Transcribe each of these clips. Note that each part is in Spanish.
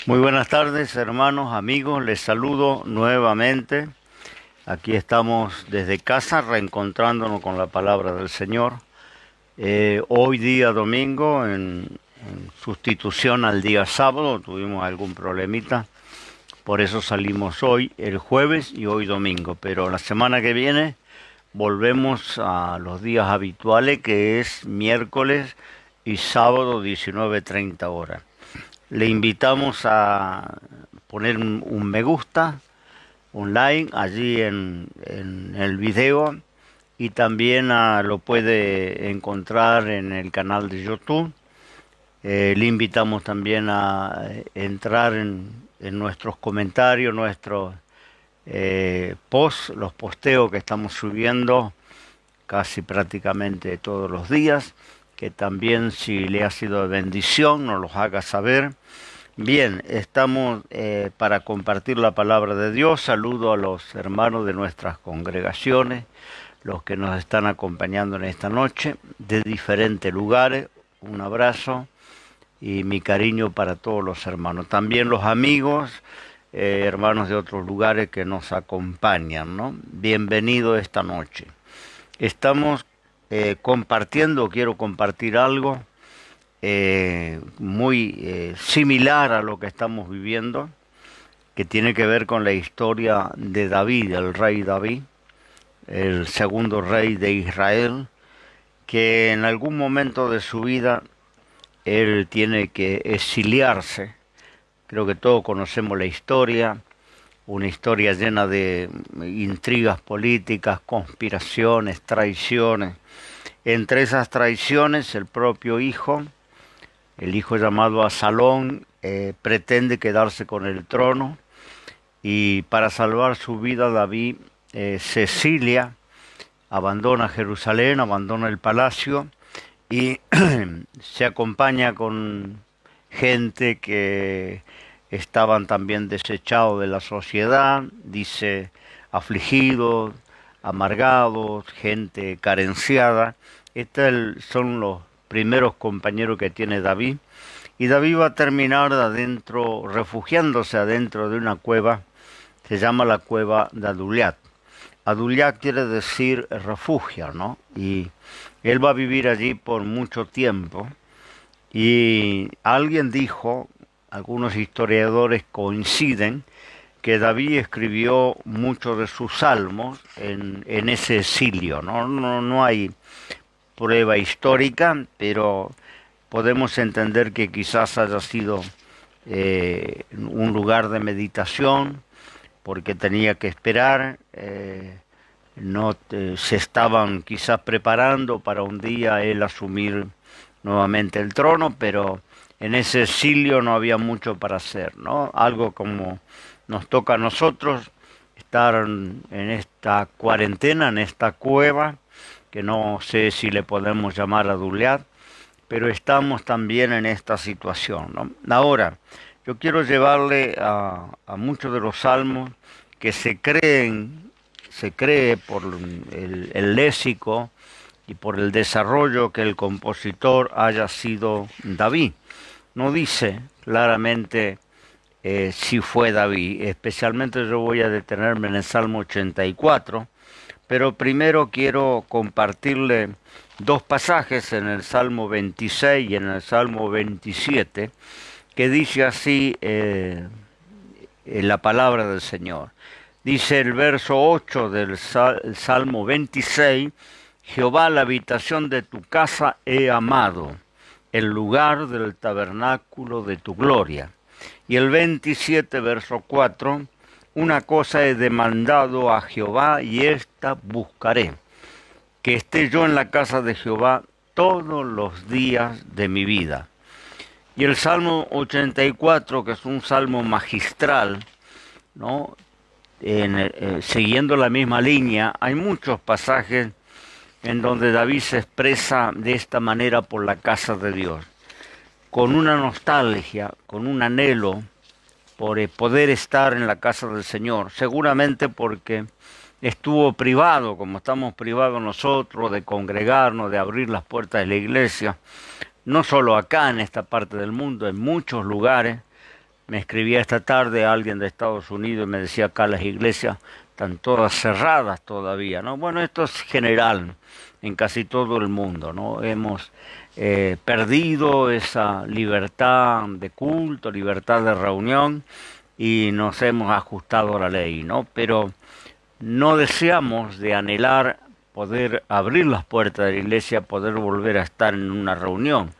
Muy buenas tardes, hermanos, amigos, les saludo nuevamente. Aquí estamos desde casa reencontrándonos con la palabra del Señor. Hoy día domingo, en sustitución al día sábado, tuvimos algún problemita, por eso salimos hoy, el jueves y hoy domingo. Pero la semana que viene volvemos a los días habituales, que es miércoles y sábado 19:30 horas. Le invitamos a poner un me gusta, un like allí en el video y también lo puede encontrar en el canal de YouTube. Le invitamos también a entrar en nuestros comentarios, nuestros posts, los posteos que estamos subiendo casi prácticamente todos los días, que también si le ha sido de bendición nos los haga saber. Bien, estamos para compartir la palabra de Dios. Saludo a los hermanos de nuestras congregaciones, los que nos están acompañando en esta noche, de diferentes lugares. Un abrazo y mi cariño para todos los hermanos. También los amigos, hermanos de otros lugares que nos acompañan, ¿no? Bienvenido esta noche. Estamos compartiendo, quiero compartir algo muy similar a lo que estamos viviendo, que tiene que ver con la historia de David, el rey David, el segundo rey de Israel, que en algún momento de su vida él tiene que exiliarse. Creo que todos conocemos la historia, una historia llena de intrigas políticas, conspiraciones, traiciones. Entre esas traiciones, el propio hijo, el hijo llamado Absalón, pretende quedarse con el trono y para salvar su vida David se exilia, abandona Jerusalén, abandona el palacio y se acompaña con gente que estaban también desechados de la sociedad, dice afligidos, amargados, gente carenciada. Estos son los primeros compañeros que tiene David. Y David va a terminar adentro, refugiándose adentro de una cueva, se llama la cueva de Aduliat. Aduliat quiere decir refugio, ¿no? Y él va a vivir allí por mucho tiempo. Y alguien dijo, algunos historiadores coinciden, que David escribió muchos de sus salmos en ese exilio, ¿no? No hay prueba histórica, pero podemos entender que quizás haya sido un lugar de meditación, porque tenía que esperar, no se estaban quizás preparando para un día él asumir nuevamente el trono, pero en ese exilio no había mucho para hacer, ¿no? Algo como nos toca a nosotros, estar en esta cuarentena, en esta cueva, que no sé si le podemos llamar Aduliat, pero estamos también en esta situación, ¿no? Ahora, yo quiero llevarle a muchos de los salmos que se cree por el léxico y por el desarrollo que el compositor haya sido David. No dice claramente si fue David, especialmente yo voy a detenerme en el Salmo 84, pero primero quiero compartirle dos pasajes en el Salmo 26 y en el Salmo 27, que dice así en la palabra del Señor. Dice el verso 8 del Salmo 26, Jehová, la habitación de tu casa he amado, el lugar del tabernáculo de tu gloria. Y el 27, verso 4, una cosa he demandado a Jehová y esta buscaré, que esté yo en la casa de Jehová todos los días de mi vida. Y el Salmo 84, que es un salmo magistral, ¿no? Siguiendo la misma línea, hay muchos pasajes en donde David se expresa de esta manera por la casa de Dios, con una nostalgia, con un anhelo por poder estar en la casa del Señor, seguramente porque estuvo privado, como estamos privados nosotros, de congregarnos, de abrir las puertas de la iglesia, no solo acá en esta parte del mundo, en muchos lugares, Me escribía esta tarde alguien de Estados Unidos y me decía acá las iglesias están todas cerradas todavía, ¿no? Bueno, esto es general en casi todo el mundo, ¿no? Hemos perdido esa libertad de culto, libertad de reunión y nos hemos ajustado a la ley, ¿no? Pero no deseamos de anhelar poder abrir las puertas de la iglesia, poder volver a estar en una reunión.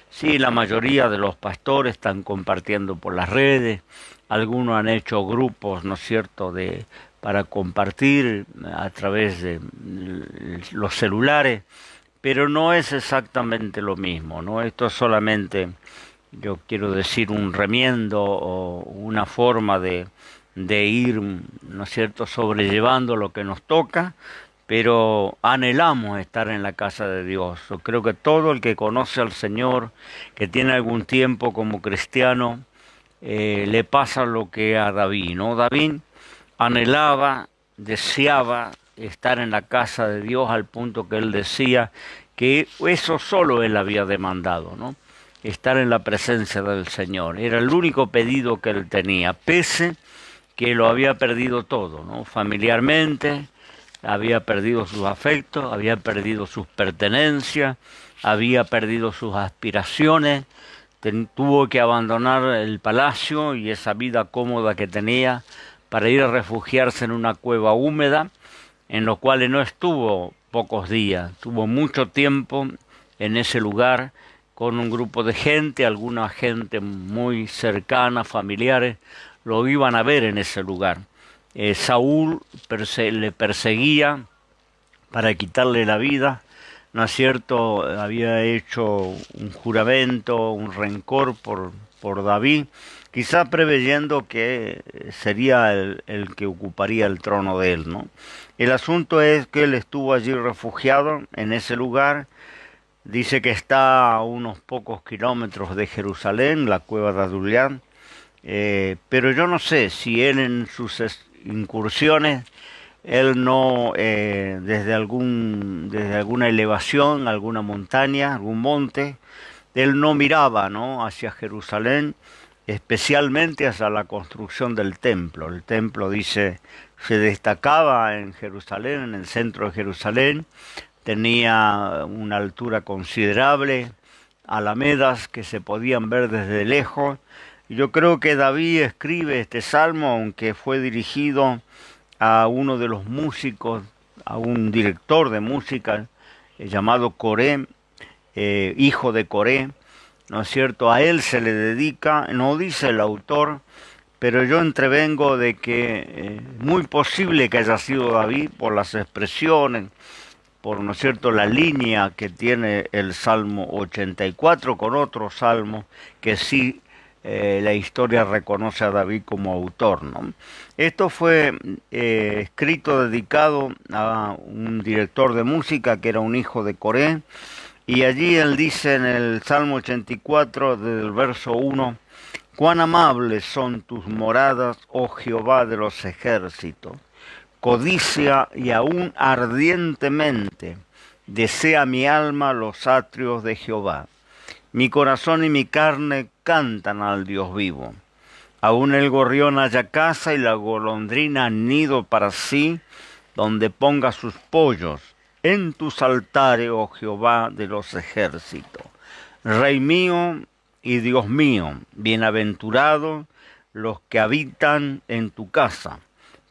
Sí, la mayoría de los pastores están compartiendo por las redes, algunos han hecho grupos, ¿no es cierto?, para compartir a través de los celulares, pero no es exactamente lo mismo, ¿no? Esto es solamente, yo quiero decir, un remiendo o una forma de ir, ¿no es cierto?, sobrellevando lo que nos toca, pero anhelamos estar en la casa de Dios. Yo creo que todo el que conoce al Señor, que tiene algún tiempo como cristiano, le pasa lo que a David, ¿no? David anhelaba, deseaba estar en la casa de Dios al punto que él decía que eso solo él había demandado, ¿no? Estar en la presencia del Señor. Era el único pedido que él tenía, pese que lo había perdido todo, ¿no? Familiarmente, había perdido sus afectos, había perdido sus pertenencias, había perdido sus aspiraciones, tuvo que abandonar el palacio y esa vida cómoda que tenía para ir a refugiarse en una cueva húmeda, en lo cual no estuvo pocos días, tuvo mucho tiempo en ese lugar con un grupo de gente, alguna gente muy cercana, familiares, lo iban a ver en ese lugar. Saúl le perseguía para quitarle la vida, ¿no es cierto? Había hecho un juramento, un rencor por David, quizá preveyendo que sería el que ocuparía el trono de él, ¿no? El asunto es que él estuvo allí refugiado en ese lugar. Dice que está a unos pocos kilómetros de Jerusalén, la cueva de Adullán, pero yo no sé si él en sus incursiones, él no, desde alguna elevación, alguna montaña, algún monte, él no miraba, ¿no?, hacia Jerusalén, especialmente hacia la construcción del templo. El templo, dice, se destacaba en Jerusalén, en el centro de Jerusalén, tenía una altura considerable, alamedas que se podían ver desde lejos. Yo creo que David escribe este salmo, aunque fue dirigido a uno de los músicos, a un director de música llamado Coré, hijo de Coré, ¿no es cierto? A él se le dedica, no dice el autor, pero yo entrevengo de que muy posible que haya sido David por las expresiones, por, ¿no es cierto?, la línea que tiene el Salmo 84 con otro salmo que sí la historia reconoce a David como autor, ¿no? Esto fue escrito, dedicado a un director de música que era un hijo de Coré, y allí él dice en el Salmo 84, del verso 1, cuán amables son tus moradas, oh Jehová de los ejércitos. Codicia y aún ardientemente desea mi alma los atrios de Jehová. Mi corazón y mi carne cantan al Dios vivo. Aún el gorrión haya casa y la golondrina nido para sí, donde ponga sus pollos. En tus altares, oh Jehová de los ejércitos. Rey mío y Dios mío, bienaventurados los que habitan en tu casa.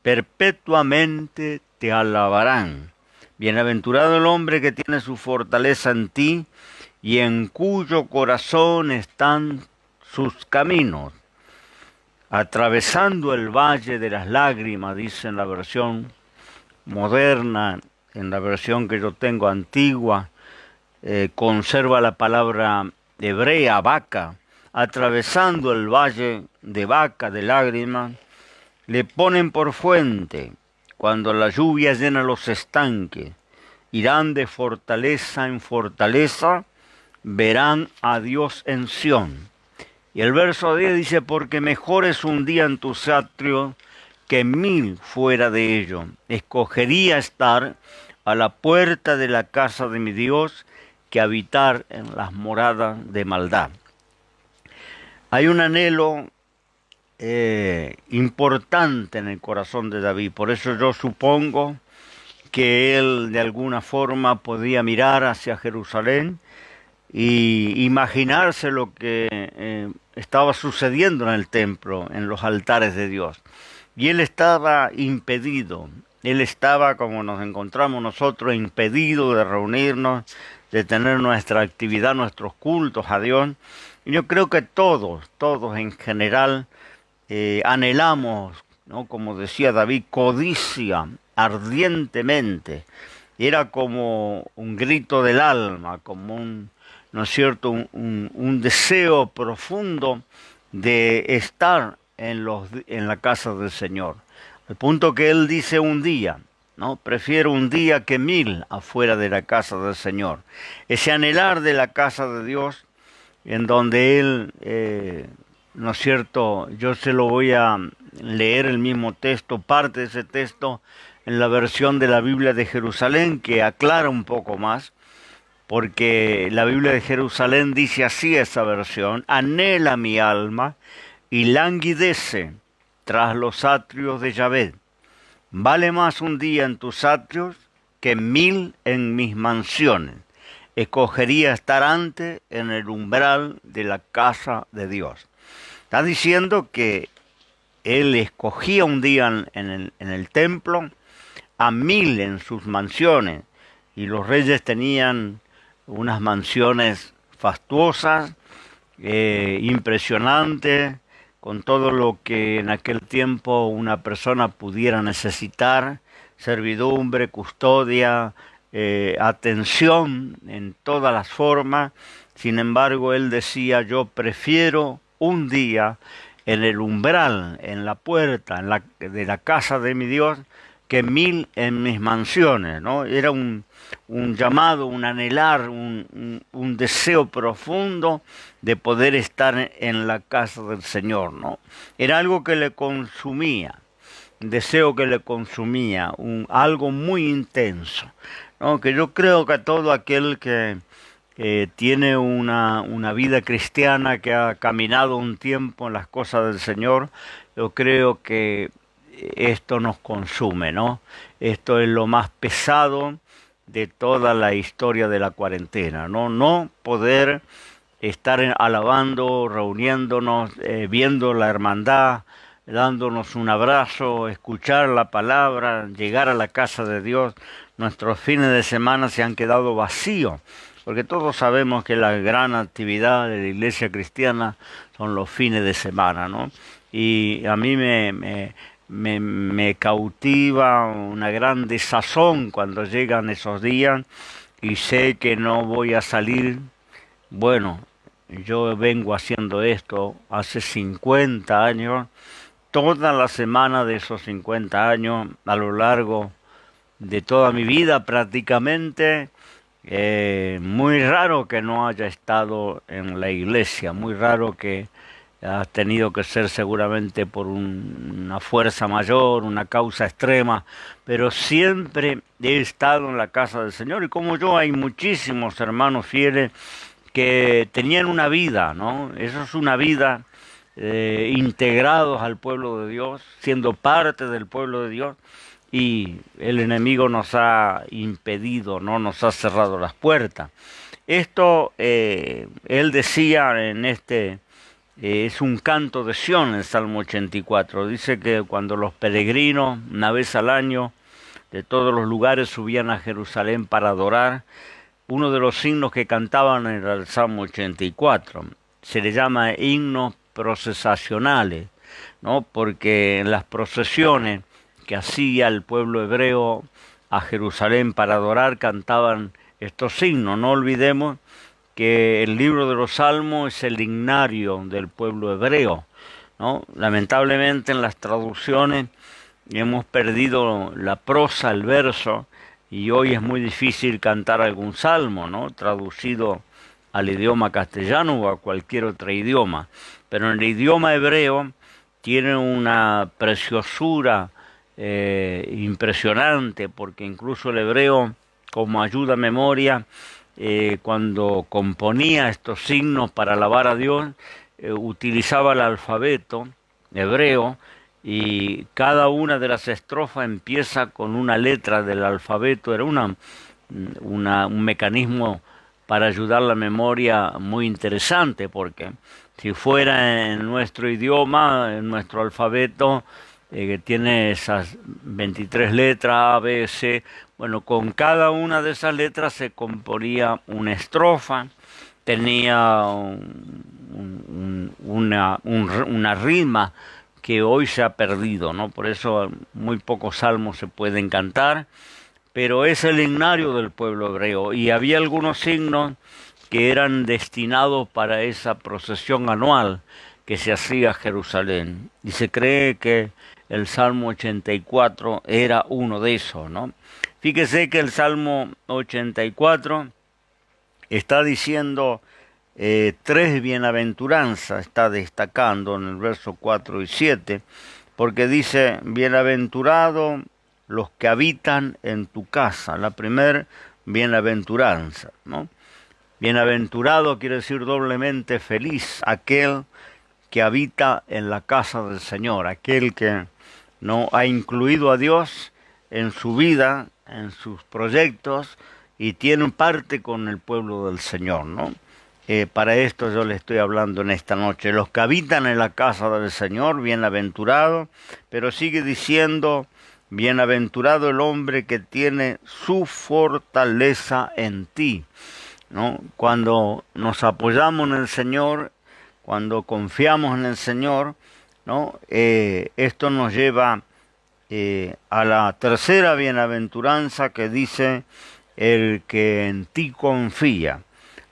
Perpetuamente te alabarán. Bienaventurado el hombre que tiene su fortaleza en ti y en cuyo corazón están sus caminos. Atravesando el valle de las lágrimas, dice en la versión moderna, en la versión que yo tengo antigua, conserva la palabra hebrea, vaca. Atravesando el valle de vaca, de lágrimas, le ponen por fuente, cuando la lluvia llena los estanques, irán de fortaleza en fortaleza, verán a Dios en Sión. Y el verso 10 dice, porque mejor es un día en tus atrios que 1000 fuera de ello. Escogería estar a la puerta de la casa de mi Dios que habitar en las moradas de maldad. Hay un anhelo importante en el corazón de David. Por eso yo supongo que él de alguna forma podía mirar hacia Jerusalén y imaginarse lo que estaba sucediendo en el templo, en los altares de Dios. Y él estaba impedido, él estaba, como nos encontramos nosotros, impedido de reunirnos, de tener nuestra actividad, nuestros cultos a Dios. Y yo creo que todos en general anhelamos, ¿no? Como decía David, codicia ardientemente. Era como un grito del alma, como ¿no es cierto?, un deseo profundo de estar en la casa del Señor. Al punto que él dice un día, ¿no? Prefiero un día que 1000 afuera de la casa del Señor. Ese anhelar de la casa de Dios, en donde él, ¿no es cierto?, yo se lo voy a leer el mismo texto, parte de ese texto, en la versión de la Biblia de Jerusalén, que aclara un poco más, porque la Biblia de Jerusalén dice así esa versión: anhela mi alma y languidece tras los atrios de Yahvé. Vale más un día en tus atrios que 1000 en mis mansiones. Escogería estar antes en el umbral de la casa de Dios. Está diciendo que él escogía un día en el templo, a 1000 en sus mansiones, y los reyes tenían unas mansiones fastuosas, impresionantes, con todo lo que en aquel tiempo una persona pudiera necesitar: servidumbre, custodia, atención en todas las formas. Sin embargo, él decía: yo prefiero un día en el umbral, en la puerta, de la casa de mi Dios, que 1000 en mis mansiones, ¿no? Era un llamado, un anhelar, un deseo profundo de poder estar en la casa del Señor, ¿no? Era algo que le consumía, un deseo que le consumía, algo muy intenso, ¿no? Que yo creo que todo aquel que tiene una vida cristiana, que ha caminado un tiempo en las cosas del Señor, yo creo que esto nos consume, ¿no? Esto es lo más pesado de toda la historia de la cuarentena, ¿no? No poder estar alabando, reuniéndonos, viendo la hermandad, dándonos un abrazo, escuchar la palabra, llegar a la casa de Dios. Nuestros fines de semana se han quedado vacíos, porque todos sabemos que la gran actividad de la iglesia cristiana son los fines de semana, ¿no? Y a mí me cautiva una gran desazón cuando llegan esos días y sé que no voy a salir. Bueno, yo vengo haciendo esto hace 50 años, toda la semana de esos 50 años, a lo largo de toda mi vida prácticamente. Muy raro que no haya estado en la iglesia, muy raro que ha tenido que ser seguramente por una fuerza mayor, una causa extrema, pero siempre he estado en la casa del Señor. Y como yo, hay muchísimos hermanos fieles que tenían una vida, ¿no? Eso es una vida, integrados al pueblo de Dios, siendo parte del pueblo de Dios. Y el enemigo nos ha impedido, no nos ha cerrado las puertas. Esto, él decía en es un canto de Sión, el Salmo 84. Dice que cuando los peregrinos, una vez al año, de todos los lugares subían a Jerusalén para adorar, uno de los himnos que cantaban era el Salmo 84. Se le llama himnos procesacionales, ¿no? Porque en las procesiones que hacía el pueblo hebreo a Jerusalén para adorar, cantaban estos himnos. No olvidemos que el libro de los Salmos es el himnario del pueblo hebreo, ¿no? Lamentablemente en las traducciones hemos perdido la prosa, el verso, y hoy es muy difícil cantar algún salmo, ¿no? Traducido al idioma castellano o a cualquier otro idioma. Pero en el idioma hebreo tiene una preciosura impresionante, porque incluso el hebreo, como ayuda a memoria, cuando componía estos signos para alabar a Dios, utilizaba el alfabeto hebreo, y cada una de las estrofas empieza con una letra del alfabeto. Era un mecanismo para ayudar la memoria muy interesante, porque si fuera en nuestro idioma, en nuestro alfabeto, que tiene esas 23 letras, A, B, C, bueno, con cada una de esas letras se componía una estrofa, tenía una rima que hoy se ha perdido, ¿no? Por eso muy pocos salmos se pueden cantar, pero es el himnario del pueblo hebreo, y había algunos signos que eran destinados para esa procesión anual que se hacía a Jerusalén. Y se cree que el Salmo 84 era uno de esos, ¿no? Fíjese que el Salmo 84 está diciendo tres bienaventuranzas, está destacando en el verso 4 y 7, porque dice, bienaventurado los que habitan en tu casa, la primer bienaventuranza, ¿no? Bienaventurado quiere decir doblemente feliz, aquel que habita en la casa del Señor, aquel que no ha incluido a Dios en su vida, en sus proyectos, y tiene parte con el pueblo del Señor, ¿no? Para esto yo le estoy hablando en esta noche. Los que habitan en la casa del Señor, bienaventurado, pero sigue diciendo, bienaventurado el hombre que tiene su fortaleza en ti, ¿no? Cuando nos apoyamos en el Señor, cuando confiamos en el Señor, ¿no? Esto nos lleva a la tercera bienaventuranza que dice, el que en ti confía.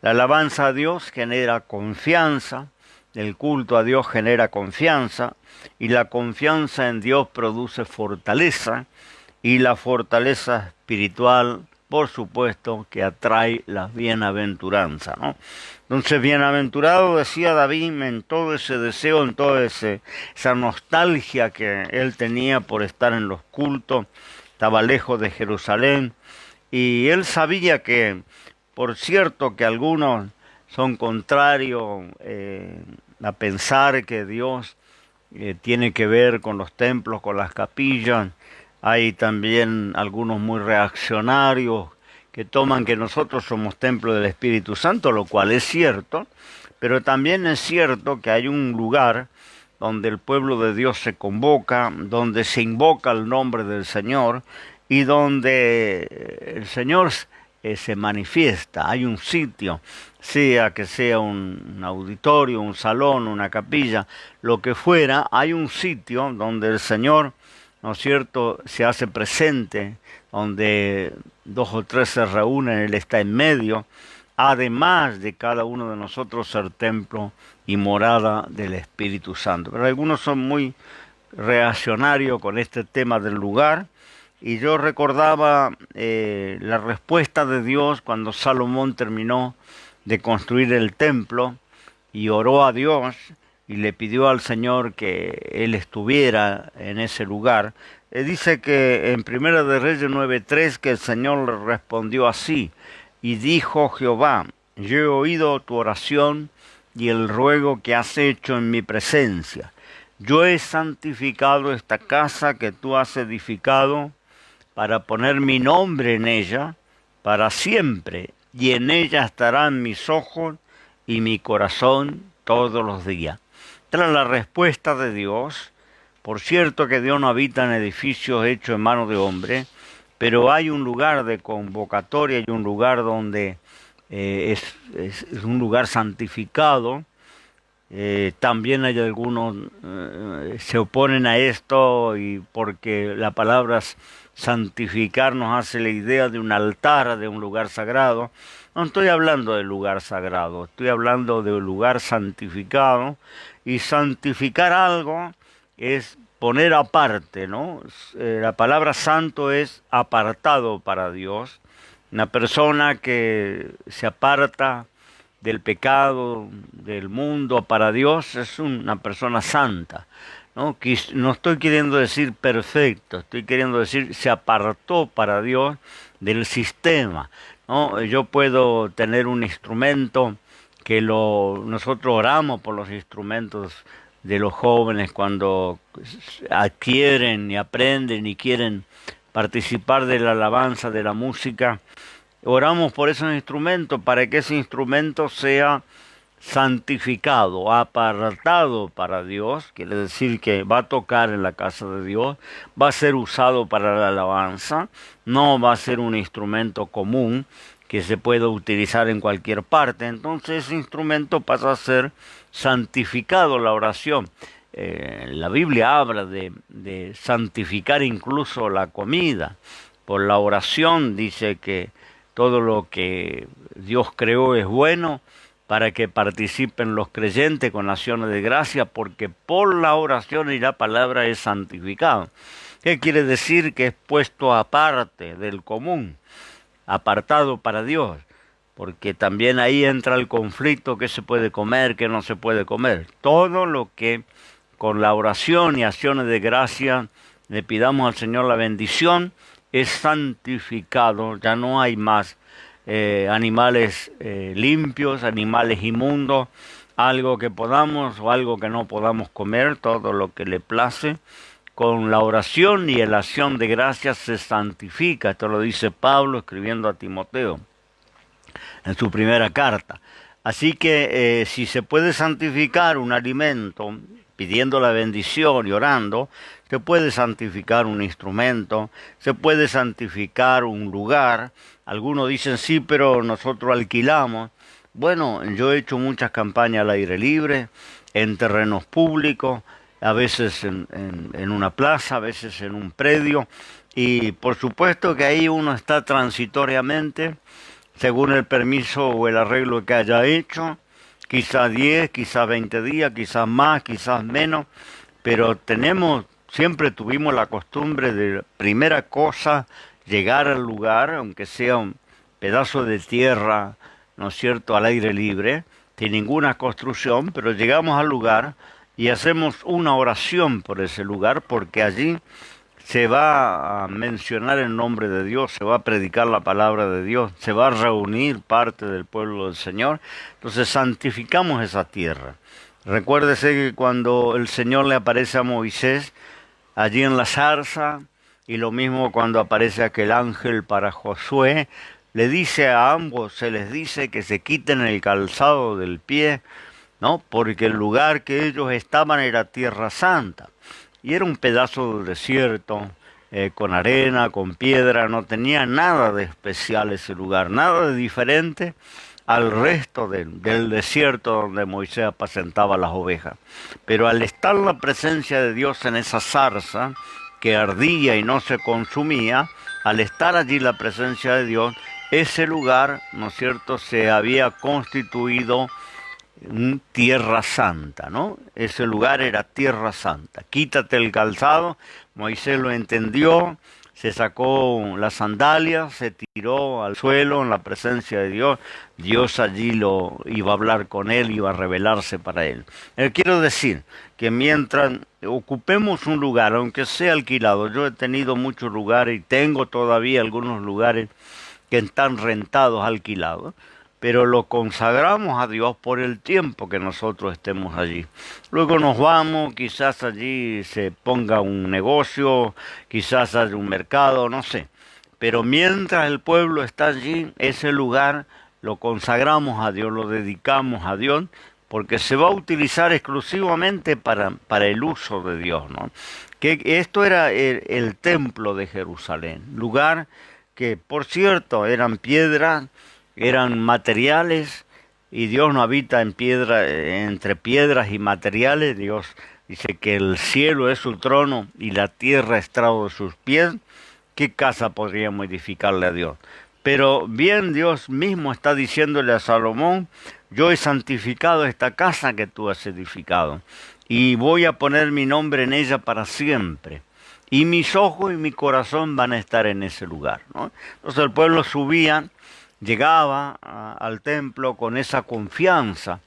La alabanza a Dios genera confianza, el culto a Dios genera confianza, y la confianza en Dios produce fortaleza, y la fortaleza espiritual, por supuesto, que atrae las bienaventuranzas, ¿no? Entonces, bienaventurado, decía David, en todo ese deseo, en toda esa nostalgia que él tenía por estar en los cultos, estaba lejos de Jerusalén, y él sabía que, por cierto, que algunos son contrarios a pensar que Dios tiene que ver con los templos, con las capillas. Hay también algunos muy reaccionarios que toman que nosotros somos templo del Espíritu Santo, lo cual es cierto, pero también es cierto que hay un lugar donde el pueblo de Dios se convoca, donde se invoca el nombre del Señor y donde el Señor se manifiesta. Hay un sitio, sea que sea un auditorio, un salón, una capilla, lo que fuera, hay un sitio donde el Señor, ¿no es cierto?, se hace presente, donde dos o tres se reúnen, Él está en medio, además de cada uno de nosotros ser templo y morada del Espíritu Santo. Pero algunos son muy reaccionarios con este tema del lugar, y yo recordaba la respuesta de Dios cuando Salomón terminó de construir el templo y oró a Dios y le pidió al Señor que Él estuviera en ese lugar. Dice que en Primera de Reyes 9:3 que el Señor le respondió así, y dijo Jehová, yo he oído tu oración y el ruego que has hecho en mi presencia. Yo he santificado esta casa que tú has edificado para poner mi nombre en ella para siempre, y en ella estarán mis ojos y mi corazón todos los días. Tras la respuesta de Dios, por cierto que Dios no habita en edificios hechos en mano de hombre, pero hay un lugar de convocatoria, hay un lugar donde es un lugar santificado. También hay algunos se oponen a esto, y porque la palabra santificar nos hace la idea de un altar, de un lugar sagrado. No estoy hablando del lugar sagrado, estoy hablando de un lugar santificado, y santificar algo es poner aparte, ¿no? La palabra santo es apartado para Dios. Una persona que se aparta del pecado, del mundo para Dios, es una persona santa, ¿no? No estoy queriendo decir perfecto, estoy queriendo decir se apartó para Dios del sistema, ¿no? Yo puedo tener un instrumento nosotros oramos por los instrumentos de los jóvenes cuando adquieren y aprenden y quieren participar de la alabanza, de la música. Oramos por esos instrumentos para que ese instrumento sea santificado, apartado para Dios, quiere decir que va a tocar en la casa de Dios, va a ser usado para la alabanza, no va a ser un instrumento común que se pueda utilizar en cualquier parte. Entonces ese instrumento pasa a ser santificado, la oración. La Biblia habla de santificar incluso la comida. Por la oración dice que todo lo que Dios creó es bueno para que participen los creyentes con acciones de gracia, porque por la oración y la palabra es santificado. ¿Qué quiere decir? Que es puesto aparte del común, apartado para Dios, porque también ahí entra el conflicto, qué se puede comer, qué no se puede comer. Todo lo que con la oración y acciones de gracia le pidamos al Señor la bendición, es santificado, ya no hay más animales limpios, animales inmundos, algo que podamos o algo que no podamos comer, todo lo que le place. Con la oración y la acción de gracias se santifica. Esto lo dice Pablo escribiendo a Timoteo en su primera carta. Así que si se puede santificar un alimento pidiendo la bendición y orando, se puede santificar un instrumento, se puede santificar un lugar. Algunos dicen, sí, pero nosotros alquilamos. Bueno, yo he hecho muchas campañas al aire libre, en terrenos públicos, a veces en una plaza, a veces en un predio, y por supuesto que ahí uno está transitoriamente, según el permiso o el arreglo que haya hecho, quizás 10, quizás 20 días, quizás más, quizás menos, pero siempre tuvimos la costumbre de, primera cosa, llegar al lugar, aunque sea un pedazo de tierra, ¿no es cierto?, al aire libre, sin ninguna construcción, pero llegamos al lugar y hacemos una oración por ese lugar, porque allí se va a mencionar el nombre de Dios, se va a predicar la palabra de Dios, se va a reunir parte del pueblo del Señor. Entonces santificamos esa tierra. Recuérdese que cuando el Señor le aparece a Moisés allí en la zarza, y lo mismo cuando aparece aquel ángel para Josué, le dice a ambos, se les dice que se quiten el calzado del pie, ¿no? Porque el lugar que ellos estaban era tierra santa. Y era un pedazo de desierto, con arena, con piedra, no tenía nada de especial ese lugar, nada de diferente al resto del desierto donde Moisés apacentaba las ovejas. Pero al estar la presencia de Dios en esa zarza, que ardía y no se consumía, al estar allí la presencia de Dios, ese lugar, ¿no es cierto?, se había constituido tierra santa, ¿no? Ese lugar era tierra santa. Quítate el calzado. Moisés lo entendió, se sacó las sandalias, se tiró al suelo en la presencia de Dios. Dios allí lo iba a hablar con él, iba a revelarse para él. Quiero decir que mientras ocupemos un lugar, aunque sea alquilado, yo he tenido muchos lugares y tengo todavía algunos lugares que están rentados, alquilados, pero lo consagramos a Dios por el tiempo que nosotros estemos allí. Luego nos vamos, quizás allí se ponga un negocio, quizás haya un mercado, no sé. Pero mientras el pueblo está allí, ese lugar lo consagramos a Dios, lo dedicamos a Dios, porque se va a utilizar exclusivamente para el uso de Dios, ¿no? Que esto era el templo de Jerusalén, lugar que, por cierto, eran piedras, eran materiales, y Dios no habita en piedra, entre piedras y materiales. Dios dice que el cielo es su trono y la tierra estrado de sus pies. ¿Qué casa podríamos edificarle a Dios? Pero bien, Dios mismo está diciéndole a Salomón, yo he santificado esta casa que tú has edificado, y voy a poner mi nombre en ella para siempre. Y mis ojos y mi corazón van a estar en ese lugar, ¿no? Entonces el pueblo subía, llegaba al templo con esa confianza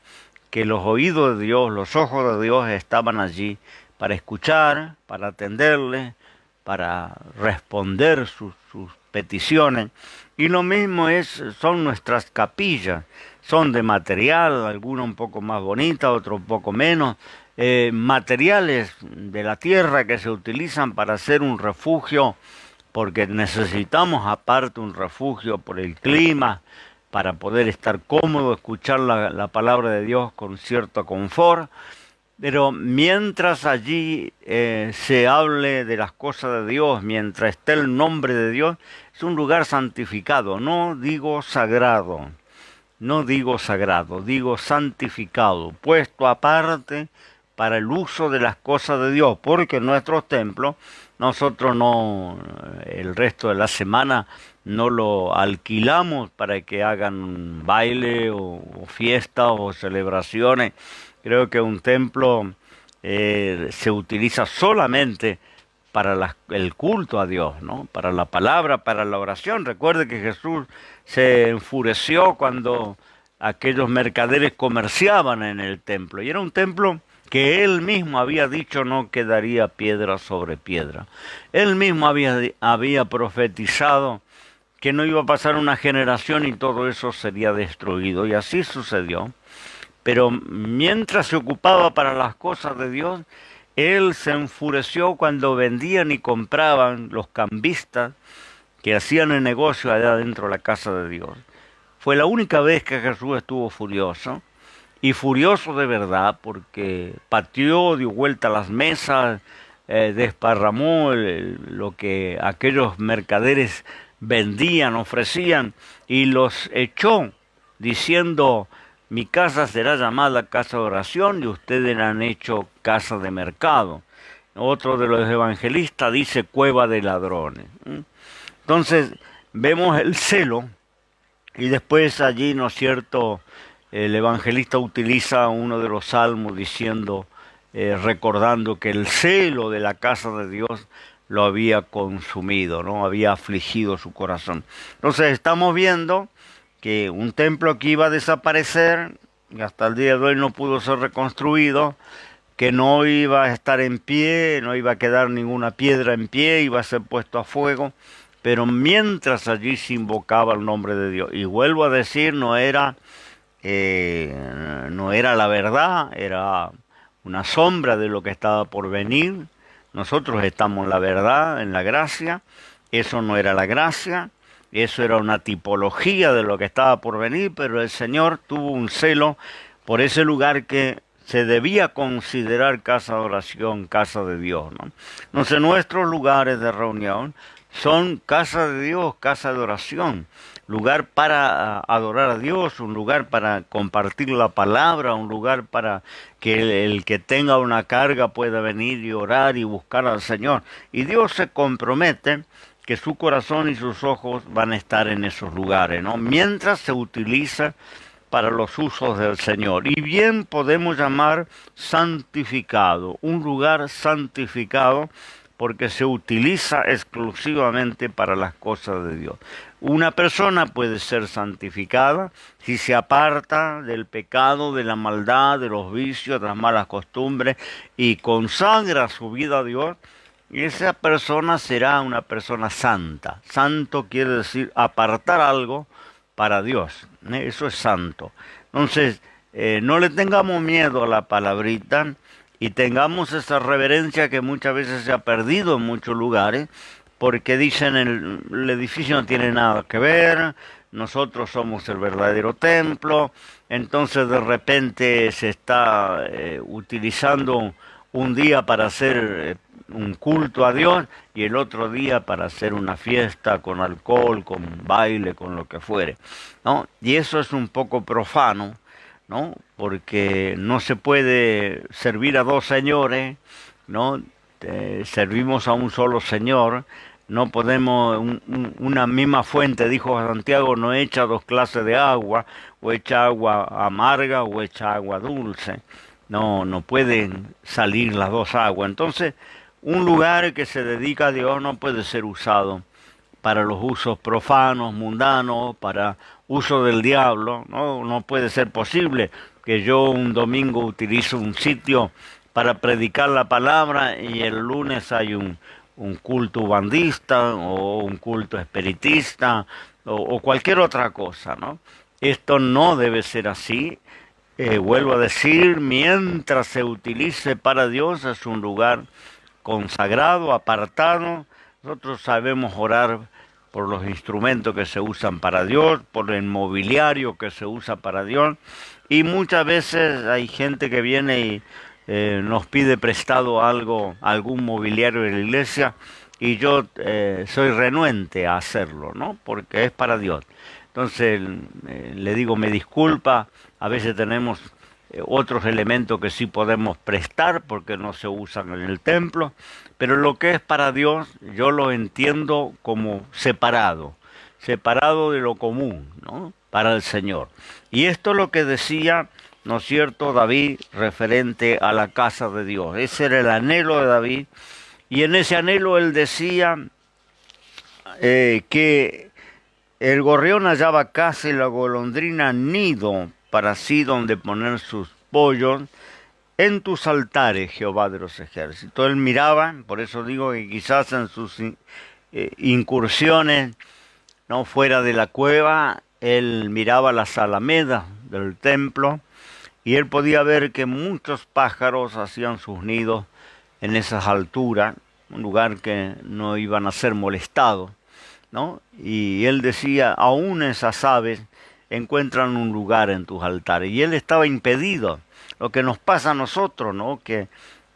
que los oídos de Dios, los ojos de Dios estaban allí para escuchar, para atenderle, para responder sus peticiones. Y lo mismo son nuestras capillas. son de material, algunos un poco más bonitas, otros un poco menos, materiales de la tierra que se utilizan para hacer un refugio, porque necesitamos aparte un refugio por el clima, para poder estar cómodo, escuchar la palabra de Dios con cierto confort. Pero mientras allí se hable de las cosas de Dios, mientras esté el nombre de Dios, es un lugar santificado, no digo sagrado, no digo sagrado, digo santificado, puesto aparte para el uso de las cosas de Dios, porque en nuestros templos nosotros no, el resto de la semana no lo alquilamos para que hagan baile o fiestas o celebraciones. Creo que un templo se utiliza solamente para el culto a Dios, ¿no? Para la palabra, para la oración. Recuerde que Jesús se enfureció cuando aquellos mercaderes comerciaban en el templo. Y era un templo que él mismo había dicho no quedaría piedra sobre piedra. Él mismo había profetizado que no iba a pasar una generación y todo eso sería destruido. Y así sucedió. Pero mientras se ocupaba para las cosas de Dios, él se enfureció cuando vendían y compraban los cambistas que hacían el negocio allá dentro de la casa de Dios. Fue la única vez que Jesús estuvo furioso, y furioso de verdad, porque pateó, dio vuelta a las mesas, desparramó lo que aquellos mercaderes vendían, ofrecían, y los echó, diciendo: mi casa será llamada casa de oración y ustedes la han hecho casa de mercado. Otro de los evangelistas dice cueva de ladrones. Entonces vemos el celo, y después allí, ¿no es cierto?, el evangelista utiliza uno de los salmos diciendo, recordando que el celo de la casa de Dios lo había consumido, ¿no? Había afligido su corazón. Entonces estamos viendo que un templo que iba a desaparecer, y hasta el día de hoy no pudo ser reconstruido, que no iba a estar en pie, no iba a quedar ninguna piedra en pie, iba a ser puesto a fuego, pero mientras allí se invocaba el nombre de Dios. Y vuelvo a decir, no era la verdad, era una sombra de lo que estaba por venir. Nosotros estamos en la verdad, en la gracia. Eso no era la gracia, eso era una tipología de lo que estaba por venir, pero el Señor tuvo un celo por ese lugar que se debía considerar casa de oración, casa de Dios, ¿no? Entonces nuestros lugares de reunión son casa de Dios, casa de oración, lugar para adorar a Dios, un lugar para compartir la palabra, un lugar para que el que tenga una carga pueda venir y orar y buscar al Señor. Y Dios se compromete que su corazón y sus ojos van a estar en esos lugares, ¿no? Mientras se utiliza para los usos del Señor. Y bien podemos llamar santificado, un lugar santificado, porque se utiliza exclusivamente para las cosas de Dios. Una persona puede ser santificada si se aparta del pecado, de la maldad, de los vicios, de las malas costumbres, y consagra su vida a Dios. Y esa persona será una persona santa. Santo quiere decir apartar algo para Dios. Eso es santo. Entonces, no le tengamos miedo a la palabrita, y tengamos esa reverencia que muchas veces se ha perdido en muchos lugares, porque dicen el edificio no tiene nada que ver, nosotros somos el verdadero templo. Entonces de repente se está utilizando un día para hacer un culto a Dios y el otro día para hacer una fiesta con alcohol, con baile, con lo que fuere, ¿no? Y eso es un poco profano, ¿no? Porque no se puede servir a dos señores, ¿no? Servimos a un solo Señor. No podemos, una misma fuente, dijo Santiago, no echa dos clases de agua, o echa agua amarga o echa agua dulce. No, no pueden salir las dos aguas. Entonces, un lugar que se dedica a Dios no puede ser usado para los usos profanos, mundanos, para uso del diablo. No, no puede ser posible que yo un domingo utilice un sitio para predicar la palabra y el lunes hay un culto bandista o un culto espiritista o cualquier otra cosa, ¿no? Esto no debe ser así. Vuelvo a decir, mientras se utilice para Dios, es un lugar consagrado, apartado. Nosotros sabemos orar por los instrumentos que se usan para Dios, por el mobiliario que se usa para Dios. Y muchas veces hay gente que viene y nos pide prestado algo, algún mobiliario de la iglesia, y yo soy renuente a hacerlo, ¿no? Porque es para Dios. Entonces le digo, me disculpa, a veces tenemos otros elementos que sí podemos prestar porque no se usan en el templo, pero lo que es para Dios yo lo entiendo como separado, separado de lo común, ¿no? Para el Señor. Y esto es lo que decía, ¿no es cierto?, David referente a la casa de Dios. Ese era el anhelo de David, y en ese anhelo él decía que el gorrión hallaba casa y la golondrina nido para sí donde poner sus pollos en tus altares, Jehová de los ejércitos. Él miraba, por eso digo que quizás en sus incursiones no fuera de la cueva, él miraba las alamedas del templo y él podía ver que muchos pájaros hacían sus nidos en esas alturas, un lugar que no iban a ser molestados, ¿no? Y él decía, aún esas aves encuentran un lugar en tus altares. Y él estaba impedido. Lo que nos pasa a nosotros, ¿no? Que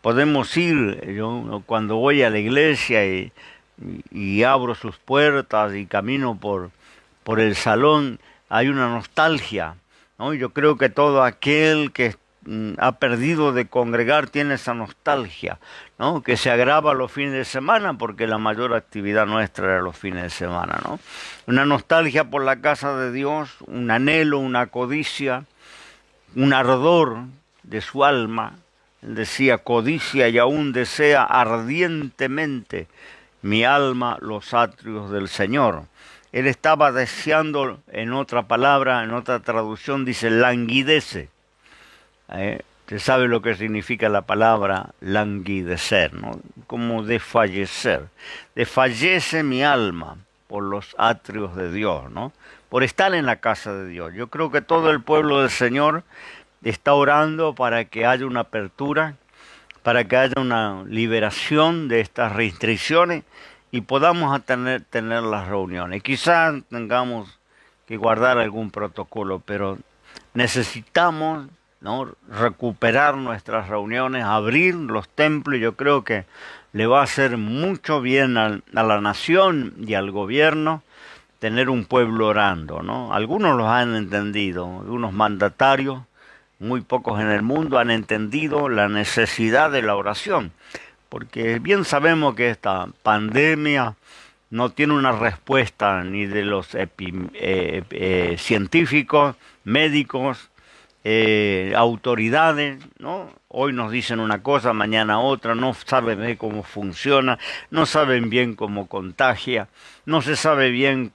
podemos ir, yo cuando voy a la iglesia y abro sus puertas y camino por el salón, hay una nostalgia, ¿no? Yo creo que todo aquel que ha perdido de congregar tiene esa nostalgia, ¿no? Que se agrava los fines de semana porque la mayor actividad nuestra era los fines de semana, ¿no? Una nostalgia por la casa de Dios, un anhelo, una codicia, un ardor de su alma. Él decía, codicia y aún desea ardientemente mi alma los atrios del Señor. Él estaba deseando, en otra palabra, en otra traducción dice, languidece. Usted sabe lo que significa la palabra languidecer, ¿no? Como desfallecer. Desfallece mi alma por los atrios de Dios, ¿no? Por estar en la casa de Dios. Yo creo que todo el pueblo del Señor está orando para que haya una apertura, para que haya una liberación de estas restricciones y podamos tener las reuniones. Quizás tengamos que guardar algún protocolo, pero necesitamos, ¿no?, recuperar nuestras reuniones, abrir los templos. Yo creo que le va a hacer mucho bien a la nación y al gobierno tener un pueblo orando, ¿no? Algunos los han entendido, algunos mandatarios, muy pocos en el mundo han entendido la necesidad de la oración, porque bien sabemos que esta pandemia no tiene una respuesta ni de los científicos, médicos, autoridades, ¿no? Hoy nos dicen una cosa, mañana otra, no saben bien cómo funciona, no saben bien cómo contagia, no se sabe bien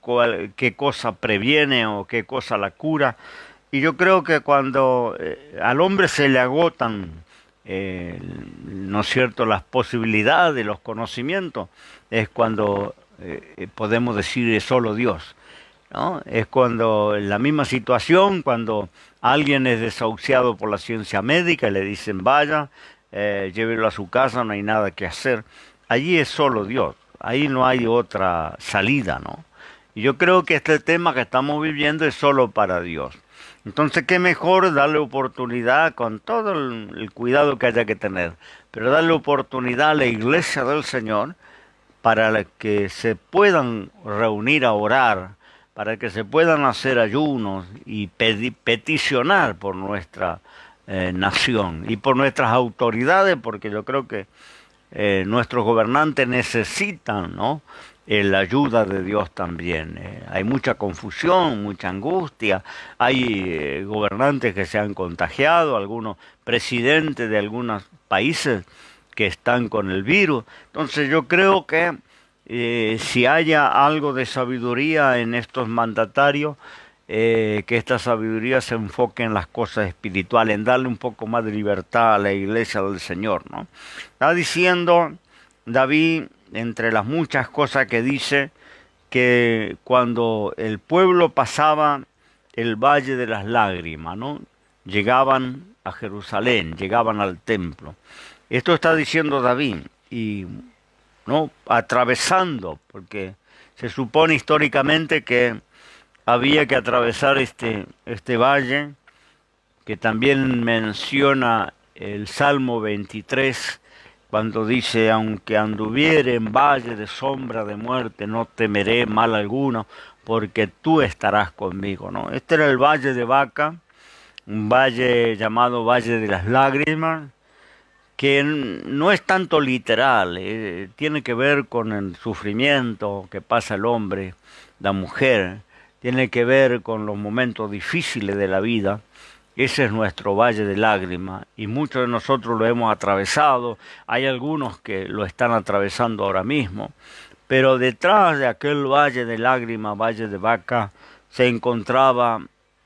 qué cosa previene o qué cosa la cura. Y yo creo que cuando al hombre se le agotan, ¿no es cierto?, las posibilidades, los conocimientos, es cuando podemos decir es solo Dios, ¿no? Es cuando en la misma situación, cuando alguien es desahuciado por la ciencia médica y le dicen vaya, llévelo a su casa, no hay nada que hacer. Allí es solo Dios, ahí no hay otra salida, ¿no? Y yo creo que este tema que estamos viviendo es solo para Dios. Entonces, qué mejor darle oportunidad con todo el cuidado que haya que tener, pero darle oportunidad a la iglesia del Señor para que se puedan reunir a orar, para que se puedan hacer ayunos y peticionar por nuestra nación y por nuestras autoridades, porque yo creo que nuestros gobernantes necesitan, ¿no?, la ayuda de Dios también. Hay mucha confusión, mucha angustia, hay gobernantes que se han contagiado, algunos presidentes de algunos países que están con el virus. Entonces yo creo que si haya algo de sabiduría en estos mandatarios, que esta sabiduría se enfoque en las cosas espirituales, en darle un poco más de libertad a la iglesia del Señor, ¿no? Está diciendo David, entre las muchas cosas que dice, que cuando el pueblo pasaba el Valle de las Lágrimas, ¿no? Llegaban a Jerusalén, llegaban al templo. Esto está diciendo David, y no atravesando, porque se supone históricamente que había que atravesar este valle, que también menciona el Salmo 23, cuando dice, aunque anduviere en valle de sombra de muerte, no temeré mal alguno, porque tú estarás conmigo, ¿no? Este era el valle de Baca, un valle llamado Valle de las Lágrimas, que no es tanto literal, tiene que ver con el sufrimiento que pasa el hombre, la mujer, tiene que ver con los momentos difíciles de la vida. Ese es nuestro valle de lágrimas y muchos de nosotros lo hemos atravesado. Hay algunos que lo están atravesando ahora mismo, pero detrás de aquel valle de lágrimas, valle de Baca, se encontraba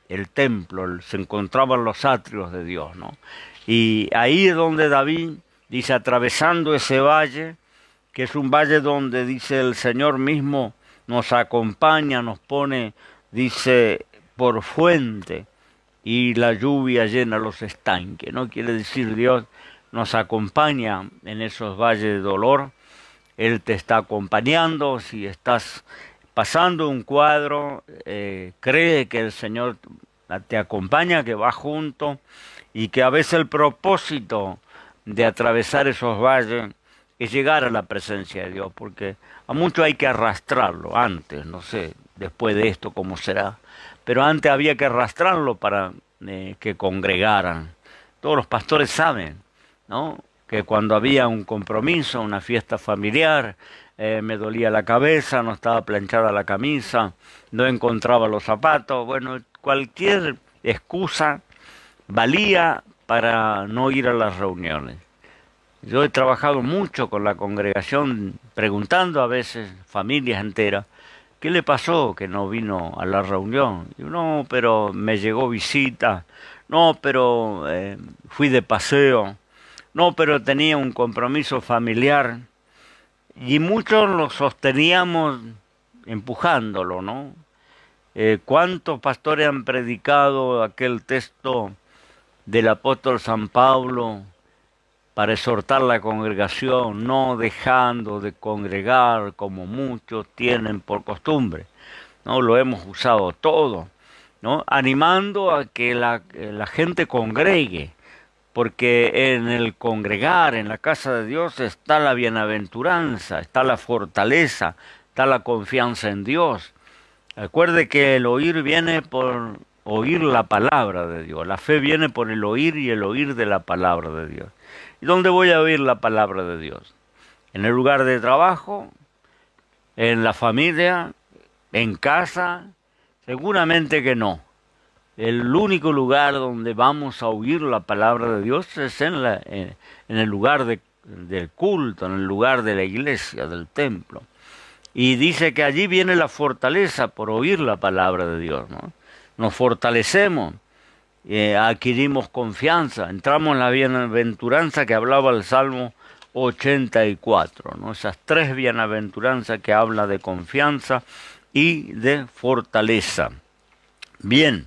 el templo, se encontraban los atrios de Dios, ¿no? Y ahí es donde David dice, atravesando ese valle, que es un valle donde dice el Señor mismo nos acompaña, nos pone, dice, por fuente, y la lluvia llena los estanques, ¿no? Quiere decir, Dios nos acompaña en esos valles de dolor. Él te está acompañando. Si estás pasando un cuadro, cree que el Señor te acompaña, que va junto, y que a veces el propósito de atravesar esos valles es llegar a la presencia de Dios, porque a mucho hay que arrastrarlo antes, no sé, después de esto cómo será, pero antes había que arrastrarlo para que congregaran. Todos los pastores saben, ¿no?, que cuando había un compromiso, una fiesta familiar, me dolía la cabeza, no estaba planchada la camisa, no encontraba los zapatos, bueno, cualquier excusa valía para no ir a las reuniones. Yo he trabajado mucho con la congregación, preguntando a veces, familias enteras, ¿qué le pasó que no vino a la reunión? Y no, pero me llegó visita, no, pero fui de paseo, no, pero tenía un compromiso familiar. Y muchos lo sosteníamos empujándolo, ¿no? ¿Cuántos pastores han predicado aquel texto del apóstol San Pablo para exhortar la congregación, no dejando de congregar como muchos tienen por costumbre? ¿No? Lo hemos usado todo, ¿no? Animando a que la gente congregue, porque en el congregar, en la casa de Dios, está la bienaventuranza, está la fortaleza, está la confianza en Dios. Recuerde que el oír viene por oír la palabra de Dios. La fe viene por el oír y el oír de la palabra de Dios. ¿Y dónde voy a oír la palabra de Dios? ¿En el lugar de trabajo? ¿En la familia? ¿En casa? Seguramente que no. El único lugar donde vamos a oír la palabra de Dios es en el lugar del culto, en el lugar de la iglesia, del templo. Y dice que allí viene la fortaleza por oír la palabra de Dios, ¿no? Nos fortalecemos, adquirimos confianza, entramos en la bienaventuranza que hablaba el Salmo 84, ¿no? Esas tres bienaventuranzas que habla de confianza y de fortaleza. Bien,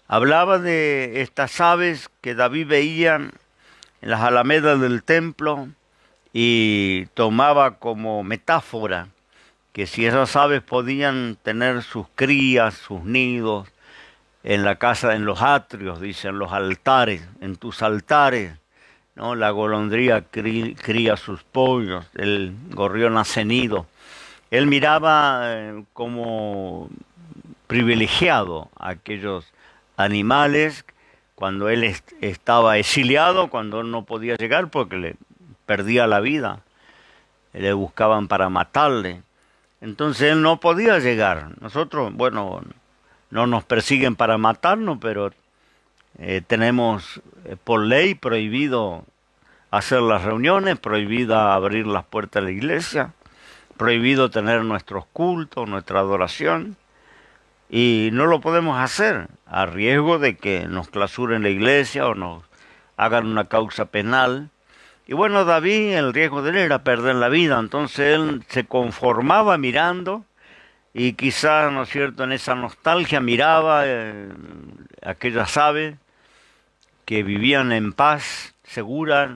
hablaba de estas aves que David veía en las alamedas del templo y tomaba como metáfora que si esas aves podían tener sus crías, sus nidos, en la casa, en los atrios, dicen, los altares, en tus altares, ¿no? La golondrina cría sus pollos, el gorrión hace nido. Él miraba como privilegiado a aquellos animales cuando él estaba exiliado, cuando él no podía llegar porque le perdía la vida, le buscaban para matarle. Entonces él no podía llegar. Nosotros, bueno, no nos persiguen para matarnos, pero tenemos por ley prohibido hacer las reuniones, prohibido abrir las puertas de la iglesia, prohibido tener nuestros cultos, nuestra adoración, y no lo podemos hacer a riesgo de que nos clausuren la iglesia o nos hagan una causa penal. Y bueno, David, el riesgo de él era perder la vida, entonces él se conformaba mirando y quizás, ¿no es cierto?, en esa nostalgia miraba aquellas aves que vivían en paz, segura.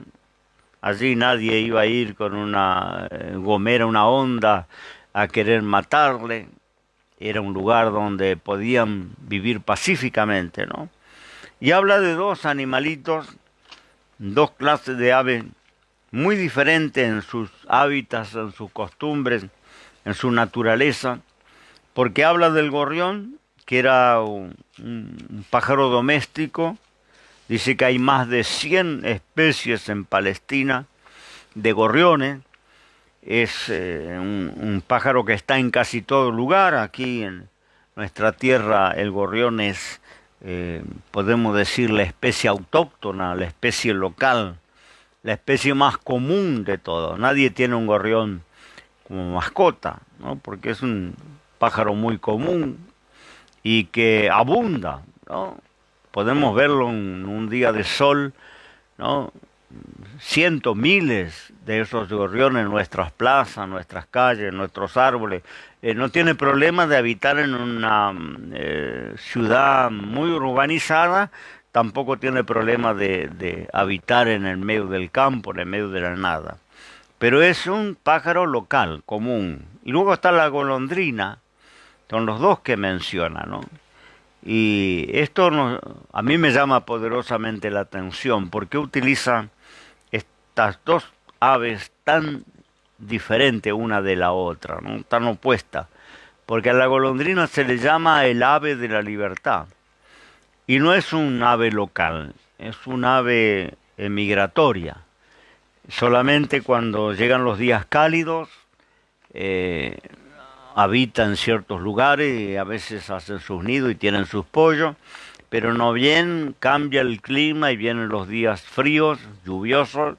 Allí nadie iba a ir con una gomera, una honda, a querer matarle. Era un lugar donde podían vivir pacíficamente, ¿no? Y habla de dos animalitos, dos clases de aves muy diferentes en sus hábitats, en sus costumbres, en su naturaleza, porque habla del gorrión, que era un pájaro doméstico. Dice que hay más de 100 especies en Palestina de gorriones. Es un pájaro que está en casi todo lugar. Aquí en nuestra tierra el gorrión es, podemos decir, la especie autóctona, la especie local, la especie más común de todos. Nadie tiene un gorrión como mascota, ¿no? Porque es un pájaro muy común y que abunda, ¿no? Podemos verlo en un día de sol, ¿no? Cientos, miles de esos gorriones en nuestras plazas, nuestras calles, nuestros árboles. No tiene problema de habitar en una ciudad muy urbanizada, tampoco tiene problema de habitar en el medio del campo, en el medio de la nada. Pero es un pájaro local, común. Y luego está la golondrina, son los dos que menciona, ¿no? Y esto a mí me llama poderosamente la atención, porque utiliza estas dos aves tan diferentes una de la otra, ¿no? Tan opuestas, porque a la golondrina se le llama el ave de la libertad, y no es un ave local, es un ave migratoria. Solamente cuando llegan los días cálidos, eh, habita en ciertos lugares y a veces hacen sus nidos y tienen sus pollos, pero no bien cambia el clima y vienen los días fríos, lluviosos,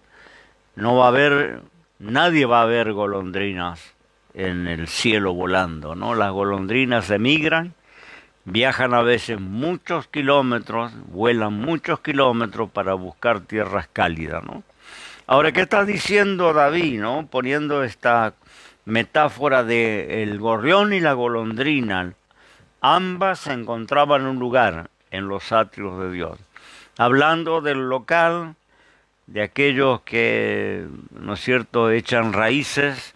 no va a haber, nadie va a ver golondrinas en el cielo volando, ¿no? Las golondrinas emigran, viajan a veces muchos kilómetros, vuelan muchos kilómetros para buscar tierras cálidas, ¿no? Ahora, ¿qué está diciendo David, no? Poniendo esta metáfora de el gorrión y la golondrina. Ambas se encontraban en un lugar, en los atrios de Dios. Hablando del local, de aquellos que, ¿no es cierto?, echan raíces,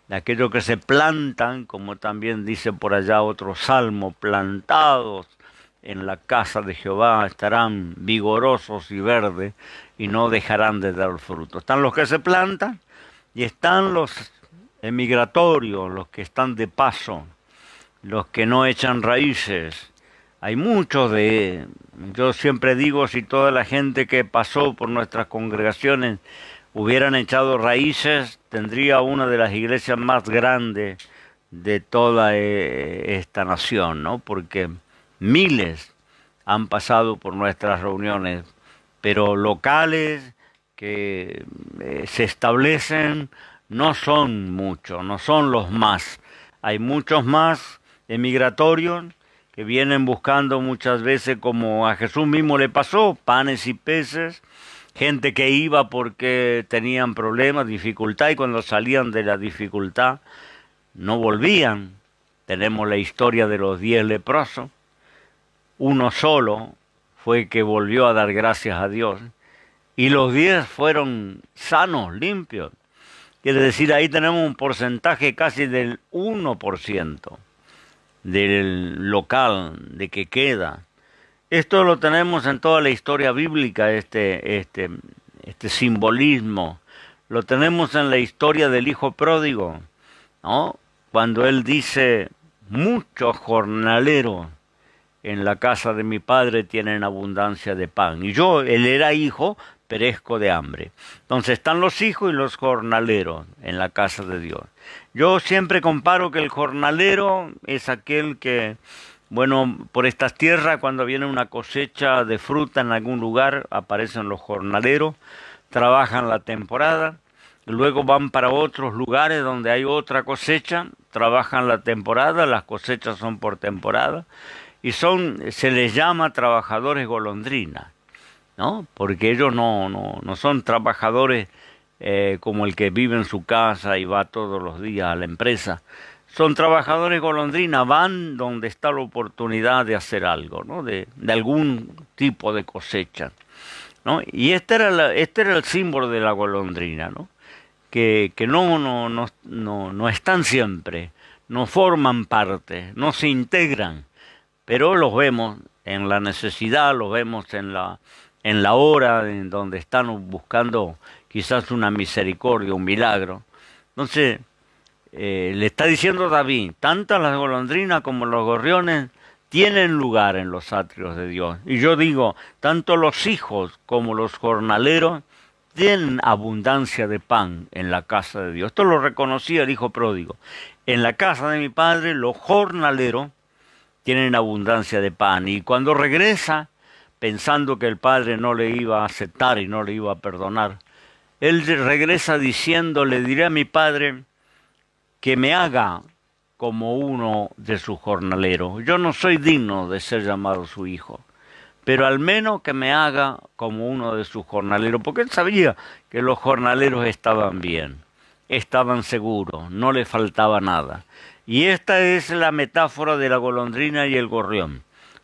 de aquellos que se plantan, como también dice por allá otro salmo, plantados en la casa de Jehová estarán vigorosos y verdes y no dejarán de dar fruto. Están los que se plantan y están los emigratorios, los que están de paso, los que no echan raíces. Hay muchos yo siempre digo, si toda la gente que pasó por nuestras congregaciones hubieran echado raíces, tendría una de las iglesias más grandes de toda esta nación, ¿no? Porque miles han pasado por nuestras reuniones, pero locales que se establecen no son muchos, no son los más. Hay muchos más emigratorios que vienen buscando muchas veces, como a Jesús mismo le pasó, panes y peces, gente que iba porque tenían problemas, dificultad, y cuando salían de la dificultad no volvían. Tenemos la historia de los 10 leprosos. Uno solo fue que volvió a dar gracias a Dios, y los 10 fueron sanos, limpios. Quiere decir, ahí tenemos un porcentaje casi del 1% del local, de que queda. Esto lo tenemos en toda la historia bíblica, este simbolismo. Lo tenemos en la historia del hijo pródigo, ¿no? Cuando él dice, muchos jornaleros en la casa de mi padre tienen abundancia de pan. Y yo, él era hijo, perezco de hambre. Entonces están los hijos y los jornaleros en la casa de Dios. Yo siempre comparo que el jornalero es aquel que, bueno, por estas tierras, cuando viene una cosecha de fruta en algún lugar, aparecen los jornaleros, trabajan la temporada, luego van para otros lugares donde hay otra cosecha, trabajan la temporada, las cosechas son por temporada, y se les llama trabajadores golondrina, ¿no? Porque ellos no son trabajadores como el que vive en su casa y va todos los días a la empresa. son trabajadores golondrina, van donde está la oportunidad de hacer algo, ¿no? De algún tipo de cosecha, ¿no? Y este era el símbolo de la golondrina, ¿no? Que no están siempre, no forman parte, no se integran, pero los vemos en la necesidad, los vemos en la hora en donde están buscando quizás una misericordia, un milagro. Entonces, le está diciendo David, tantas las golondrinas como los gorriones tienen lugar en los atrios de Dios. Y yo digo, tanto los hijos como los jornaleros tienen abundancia de pan en la casa de Dios. Esto lo reconocía el hijo pródigo. En la casa de mi padre los jornaleros tienen abundancia de pan. Y cuando regresa, pensando que el padre no le iba a aceptar y no le iba a perdonar, él regresa diciendo, le diré a mi padre que me haga como uno de sus jornaleros. Yo no soy digno de ser llamado su hijo, pero al menos que me haga como uno de sus jornaleros, porque él sabía que los jornaleros estaban bien, estaban seguros, no les faltaba nada. Y esta es la metáfora de la golondrina y el gorrión,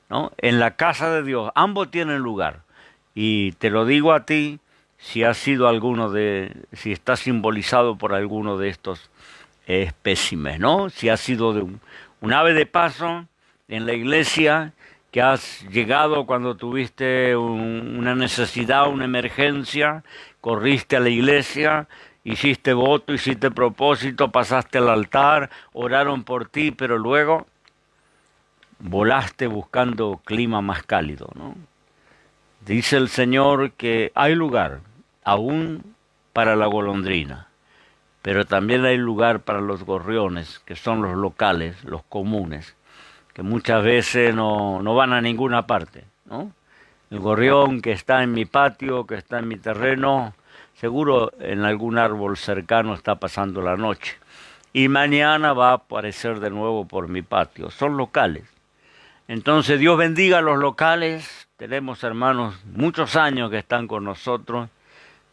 ¿no? En la casa de Dios, ambos tienen lugar. Y te lo digo a ti, si has sido si está simbolizado por alguno de estos espécimes, ¿no? Si has sido un ave de paso en la iglesia, que has llegado cuando tuviste una necesidad, una emergencia, corriste a la iglesia, hiciste voto, hiciste propósito, pasaste al altar, oraron por ti, pero luego volaste buscando clima más cálido, ¿no? Dice el Señor que hay lugar aún para la golondrina, pero también hay lugar para los gorriones, que son los locales, los comunes, que muchas veces no van a ninguna parte, ¿no? El gorrión que está en mi patio, que está en mi terreno, seguro en algún árbol cercano está pasando la noche. Y mañana va a aparecer de nuevo por mi patio. Son locales. Entonces Dios bendiga a los locales. Tenemos hermanos muchos años que están con nosotros.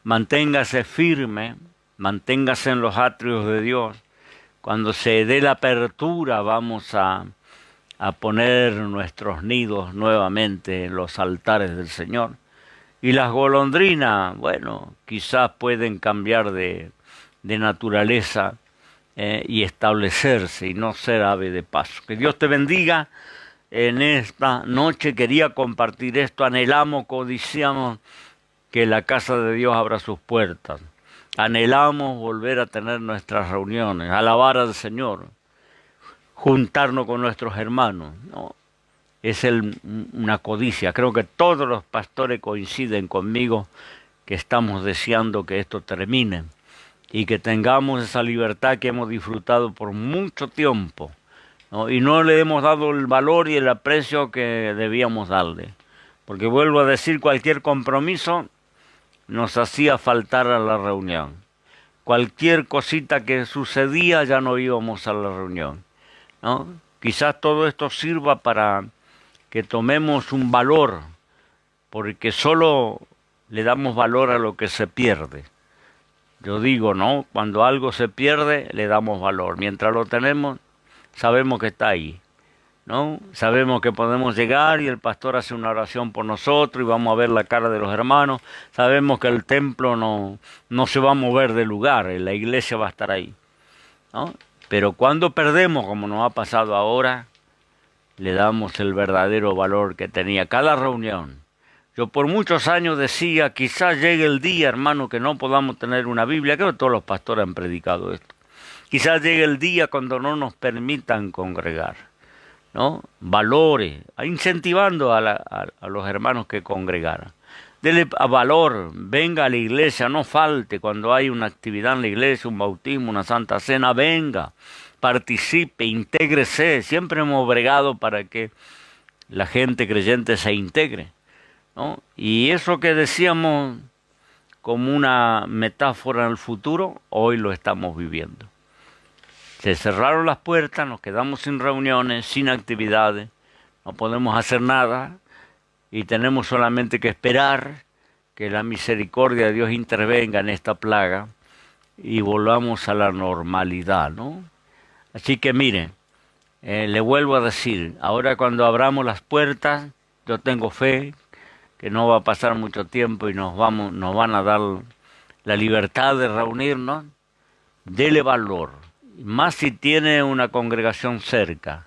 Manténgase firme, manténgase en los atrios de Dios. Cuando se dé la apertura vamos a poner nuestros nidos nuevamente en los altares del Señor. Y las golondrinas, bueno, quizás pueden cambiar de naturaleza y establecerse y no ser ave de paso. Que Dios te bendiga. En esta noche quería compartir esto. Anhelamos, codiciamos que la casa de Dios abra sus puertas. Anhelamos volver a tener nuestras reuniones, alabar al Señor, juntarnos con nuestros hermanos, ¿no? Es una codicia. Creo que todos los pastores coinciden conmigo que estamos deseando que esto termine y que tengamos esa libertad que hemos disfrutado por mucho tiempo, ¿no? Y no le hemos dado el valor y el aprecio que debíamos darle. Porque vuelvo a decir, cualquier compromiso nos hacía faltar a la reunión. Cualquier cosita que sucedía ya no íbamos a la reunión, ¿no? Quizás todo esto sirva para que tomemos un valor, porque solo le damos valor a lo que se pierde. Yo digo, ¿no? Cuando algo se pierde, le damos valor. Mientras lo tenemos, sabemos que está ahí, ¿no? Sabemos que podemos llegar y el pastor hace una oración por nosotros y vamos a ver la cara de los hermanos. Sabemos que el templo no se va a mover de lugar, la iglesia va a estar ahí, ¿no? Pero cuando perdemos, como nos ha pasado ahora, le damos el verdadero valor que tenía cada reunión. Yo por muchos años decía, quizás llegue el día, hermano, que no podamos tener una Biblia. Creo que todos los pastores han predicado esto. Quizás llegue el día cuando no nos permitan congregar, ¿no? Valores, incentivando a los hermanos que congregaran. Dele valor, venga a la iglesia, no falte cuando hay una actividad en la iglesia, un bautismo, una santa cena, venga, participe, intégrese. Siempre hemos bregado para que la gente creyente se integre, ¿no? Y eso que decíamos como una metáfora en el futuro, hoy lo estamos viviendo. Se cerraron las puertas, nos quedamos sin reuniones, sin actividades, no podemos hacer nada y tenemos solamente que esperar que la misericordia de Dios intervenga en esta plaga y volvamos a la normalidad, ¿no? Así que mire, le vuelvo a decir, ahora cuando abramos las puertas, yo tengo fe que no va a pasar mucho tiempo y nos van a dar la libertad de reunirnos. Dele valor, más si tiene una congregación cerca.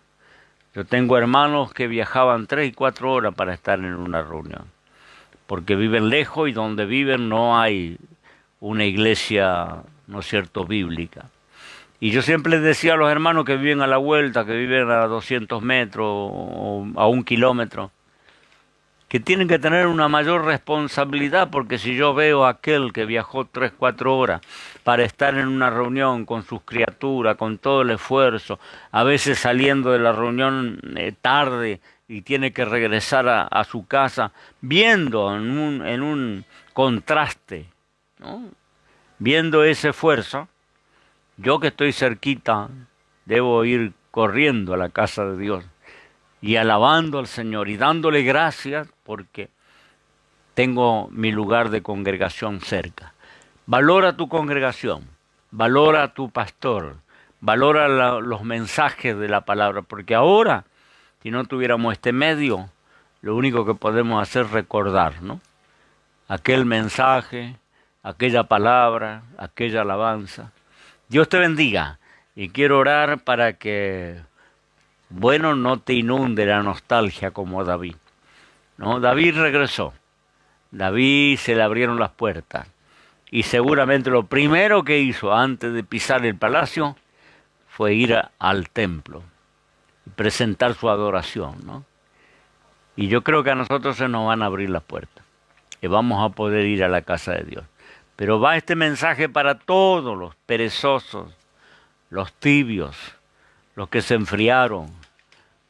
Yo tengo hermanos que viajaban 3 y 4 horas para estar en una reunión, porque viven lejos y donde viven no hay una iglesia, ¿no es cierto?, bíblica. Y yo siempre les decía a los hermanos que viven a la vuelta, que viven a 200 metros o a 1 kilómetro, que tienen que tener una mayor responsabilidad, porque si yo veo a aquel que viajó 3, 4 horas para estar en una reunión con sus criaturas, con todo el esfuerzo, a veces saliendo de la reunión tarde y tiene que regresar a su casa, viendo en un contraste, ¿no?, viendo ese esfuerzo, yo que estoy cerquita debo ir corriendo a la casa de Dios y alabando al Señor y dándole gracias porque tengo mi lugar de congregación cerca. Valora tu congregación, valora a tu pastor, valora los mensajes de la palabra, porque ahora, si no tuviéramos este medio, lo único que podemos hacer es recordar, ¿no?, aquel mensaje, aquella palabra, aquella alabanza. Dios te bendiga y quiero orar para que, bueno, no te inunde la nostalgia como David, ¿no? David regresó, David se le abrieron las puertas y seguramente lo primero que hizo antes de pisar el palacio fue ir al templo y presentar su adoración, ¿no? Y yo creo que a nosotros se nos van a abrir las puertas y vamos a poder ir a la casa de Dios. Pero va este mensaje para todos los perezosos, los tibios, los que se enfriaron,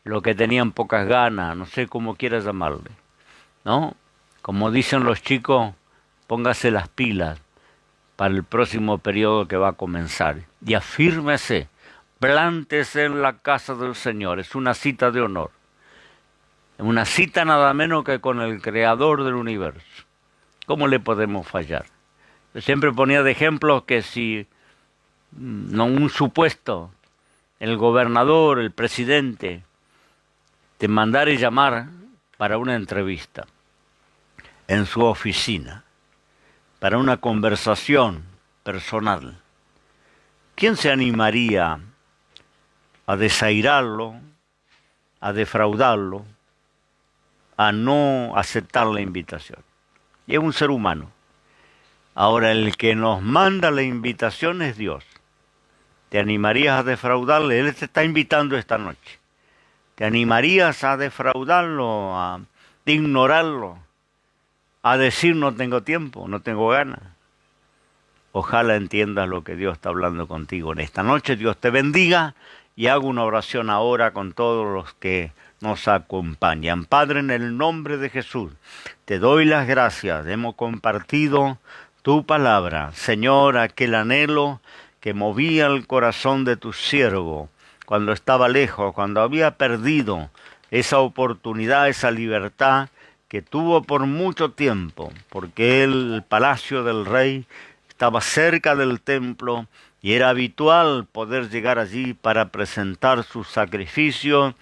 los que tenían pocas ganas, no sé cómo quieras llamarle, ¿no? Como dicen los chicos, póngase las pilas para el próximo periodo que va a comenzar. Y afírmese, plántese en la casa del Señor. Es una cita de honor. Una cita nada menos que con el Creador del universo. ¿Cómo le podemos fallar? Yo siempre ponía de ejemplo que si, no un supuesto, el gobernador, el presidente, te mandara llamar para una entrevista en su oficina, para una conversación personal, ¿quién se animaría a desairarlo, a defraudarlo, a no aceptar la invitación? Y es un ser humano. Ahora, el que nos manda la invitación es Dios. ¿Te animarías a defraudarle? Él te está invitando esta noche. ¿Te animarías a defraudarlo, a ignorarlo, a decir no tengo tiempo, no tengo ganas? Ojalá entiendas lo que Dios está hablando contigo en esta noche. Dios te bendiga y hago una oración ahora con todos los que nos acompañan. Padre, en el nombre de Jesús, te doy las gracias. Hemos compartido tu palabra, Señor, aquel anhelo que movía el corazón de tu siervo cuando estaba lejos, cuando había perdido esa oportunidad, esa libertad que tuvo por mucho tiempo, porque el palacio del rey estaba cerca del templo y era habitual poder llegar allí para presentar sus sacrificios,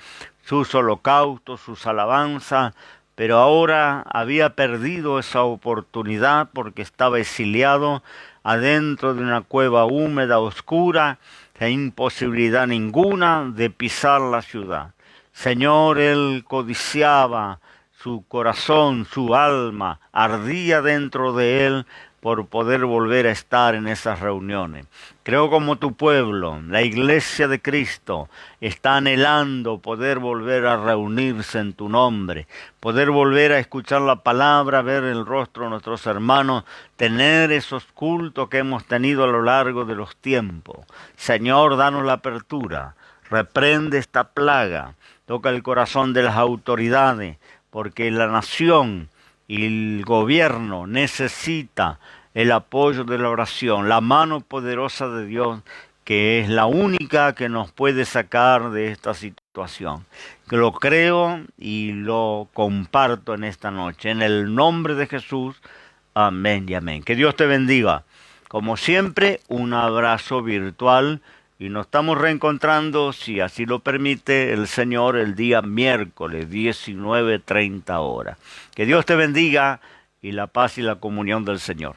sus holocaustos, sus alabanzas, pero ahora había perdido esa oportunidad porque estaba exiliado adentro de una cueva húmeda, oscura, sin posibilidad ninguna de pisar la ciudad. Señor, él codiciaba, su corazón, su alma, ardía dentro de él por poder volver a estar en esas reuniones. Creo como tu pueblo, la iglesia de Cristo, está anhelando poder volver a reunirse en tu nombre, poder volver a escuchar la palabra, ver el rostro de nuestros hermanos, tener esos cultos que hemos tenido a lo largo de los tiempos. Señor, danos la apertura, reprende esta plaga, toca el corazón de las autoridades, porque la nación y el gobierno necesita el apoyo de la oración, la mano poderosa de Dios, que es la única que nos puede sacar de esta situación. Que lo creo y lo comparto en esta noche. En el nombre de Jesús, amén y amén. Que Dios te bendiga. Como siempre, un abrazo virtual y y nos estamos reencontrando, si así lo permite el Señor, el día miércoles, 19:30 horas. Que Dios te bendiga y la paz y la comunión del Señor.